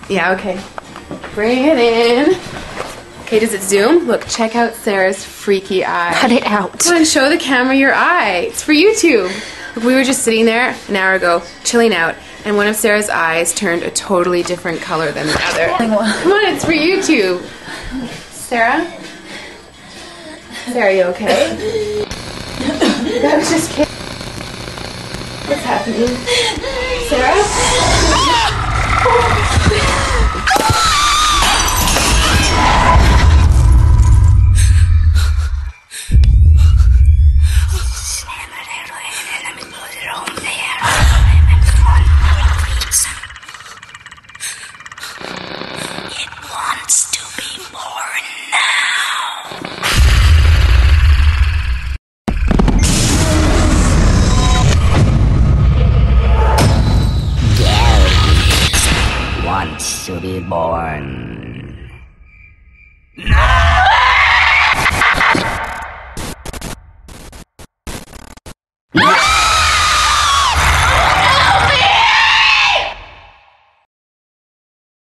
Yeah, okay. Bring it in. Okay, does it zoom? Look, check out Sarah's freaky eye. Cut it out. Come on, show the camera your eye. It's for YouTube. Look, we were just sitting there an hour ago, chilling out, and one of Sarah's eyes turned a totally different color than the other. Come on, it's for YouTube. Sarah? Sarah, are you okay? That was just kidding. What's happening? Sarah? It wants to be born now. Gary wants to be born. No!